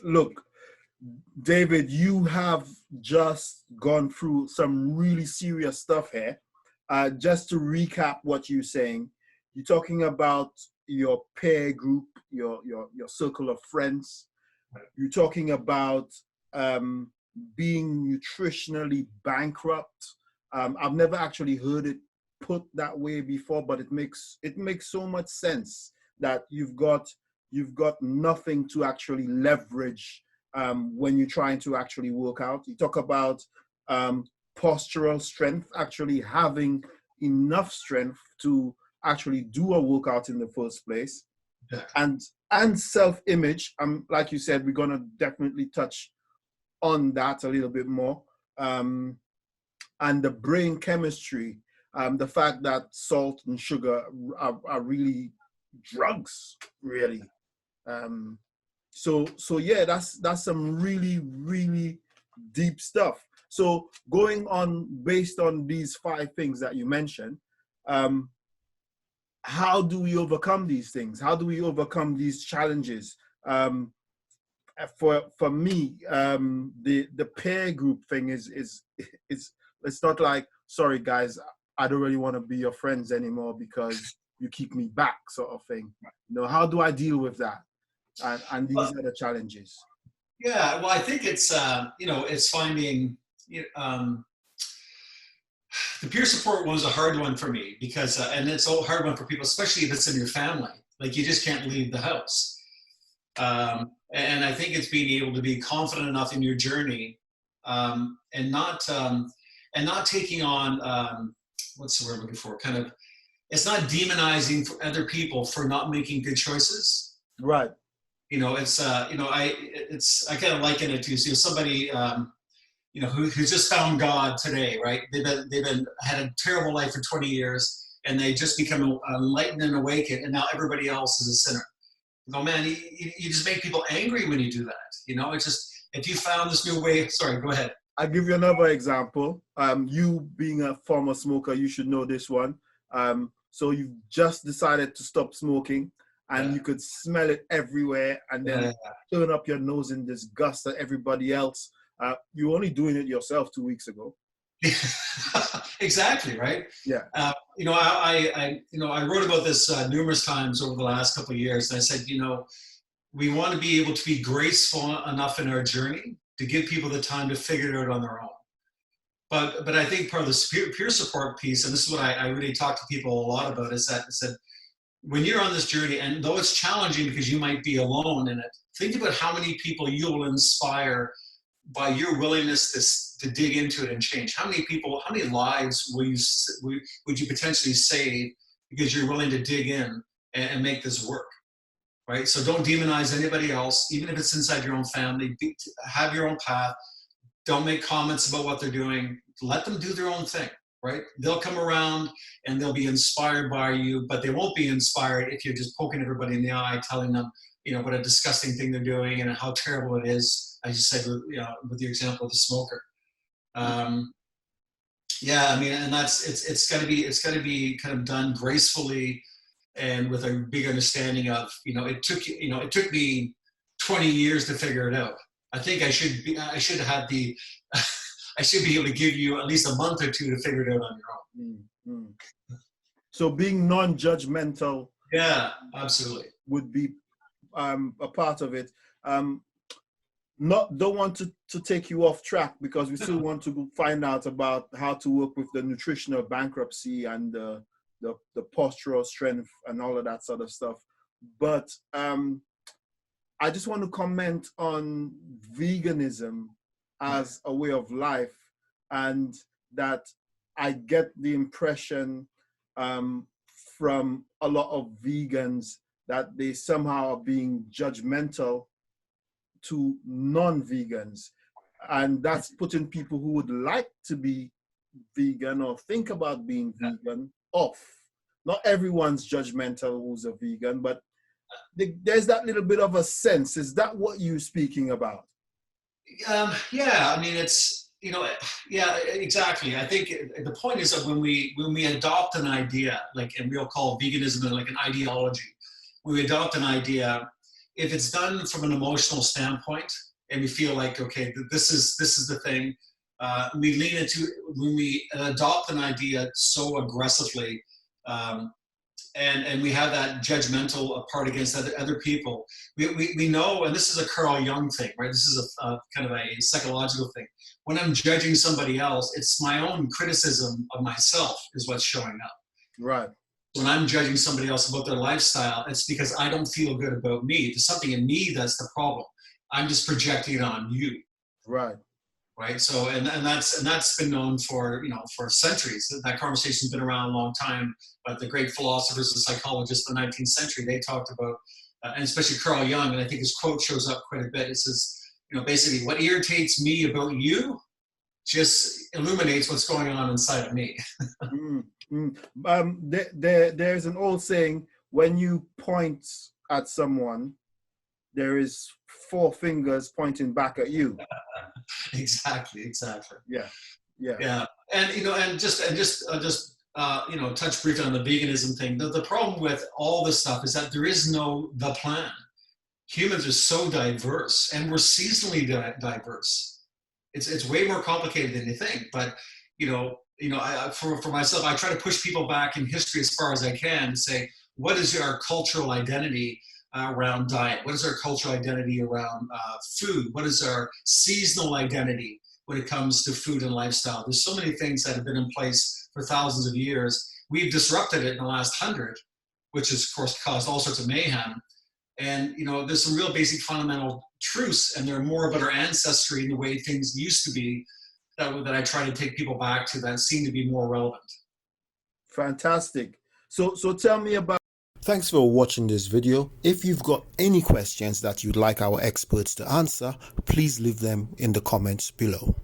Look, David, you have just gone through some really serious stuff here. Just to recap what you're saying, you're talking about your peer group, your circle of friends. You're talking about being nutritionally bankrupt. I've never actually heard it put that way before, but it makes so much sense that you've got nothing to actually leverage when you're trying to actually work out. You talk about postural strength, actually having enough strength to actually do a workout in the first place. Yeah. And self-image. Like you said, we're gonna definitely touch on that a little bit more. And the brain chemistry, the fact that salt and sugar are really drugs, really. So yeah, that's some really, really deep stuff. So going on based on these 5 things that you mentioned, how do we overcome these things? How do we overcome these challenges? For me, the peer group thing is it's not like, sorry guys, I don't really want to be your friends anymore because you keep me back, sort of thing. How do I deal with that? And these are the challenges. Yeah, well, I think it's it's finding the peer support one was a hard one for me because and it's a hard one for people, especially if it's in your family. Like you just can't leave the house. And I think it's being able to be confident enough in your journey and not taking on what's the word I'm looking for? Kind of, it's not demonizing for other people for not making good choices. Right. It's I kind of liken it to somebody who's just found God today, right? They've had a terrible life for 20 years and they just become enlightened and awakened, and now everybody else is a sinner. You go, man, you just make people angry when you do that. It's just, if you found this new way. Sorry, go ahead. I'll give you another example. You being a former smoker, you should know this one. So you've just decided to stop smoking, and you could smell it everywhere, and then turn up your nose in disgust at everybody else. You're only doing it yourself 2 weeks ago. Exactly, right? Yeah. I wrote about this numerous times over the last couple of years. And I said, we want to be able to be graceful enough in our journey to give people the time to figure it out on their own. But I think part of the peer support piece, and this is what I really talk to people a lot about, is that when you're on this journey, and though it's challenging because you might be alone in it, think about how many people you will inspire by your willingness to dig into it and change. How many people, how many lives would you potentially save because you're willing to dig in and make this work, right? So don't demonize anybody else, even if it's inside your own family. Have your own path. Don't make comments about what they're doing. Let them do their own thing, right? They'll come around and they'll be inspired by you, but they won't be inspired if you're just poking everybody in the eye, telling them, what a disgusting thing they're doing and how terrible it is. As you said, with the example of the smoker. Yeah, I mean, and that's it's got to be kind of done gracefully and with a big understanding of, it took me 20 years to figure it out. I think I should have the I should be able to give you at least a month or 2 to figure it out on your own. Mm-hmm. So being non-judgmental, yeah, absolutely, would be a part of it. Don't want to take you off track because we still want to find out about how to work with the nutritional bankruptcy and the postural strength and all of that sort of stuff. But I just want to comment on veganism as a way of life, and that I get the impression from a lot of vegans that they somehow are being judgmental to non-vegans, and that's putting people who would like to be vegan or think about being vegan off. Not everyone's judgmental who's a vegan, but there's that little bit of a sense. Is that what you're speaking about? Yeah, I mean, it's, yeah, exactly. I think the point is that when we adopt an idea, and we'll call veganism like an ideology, when we adopt an idea, if it's done from an emotional standpoint, and we feel like, okay, this is the thing, we lean into, when we adopt an idea so aggressively, and we have that judgmental part against other people. We know, and this is a Carl Jung thing, right? This is a kind of a psychological thing. When I'm judging somebody else, it's my own criticism of myself is what's showing up. Right. When I'm judging somebody else about their lifestyle, it's because I don't feel good about me. There's something in me that's the problem. I'm just projecting it on you. Right. Right. So, and that's been known for, for centuries. That conversation's been around a long time. But the great philosophers and psychologists of the 19th century, they talked about, and especially Carl Jung, and I think his quote shows up quite a bit. It says, basically, what irritates me about you just illuminates what's going on inside of me. There's an old saying: when you point at someone, there is 4 fingers pointing back at you. Exactly. Yeah. And just touch briefly on the veganism thing. The problem with all this stuff is that there is no the plan. Humans are so diverse, and we're seasonally diverse. It's way more complicated than you think. But for myself, I try to push people back in history as far as I can and say, what is our cultural identity around diet? What is our cultural identity around food? What is our seasonal identity when it comes to food and lifestyle? There's so many things that have been in place for thousands of years. We've disrupted it in the last 100, which has, of course, caused all sorts of mayhem. And, there's some real basic fundamental truths, and they're more about our ancestry and the way things used to be that I try to take people back to that seem to be more relevant. Fantastic. So tell me about... Thanks for watching this video. If you've got any questions that you'd like our experts to answer, please leave them in the comments below.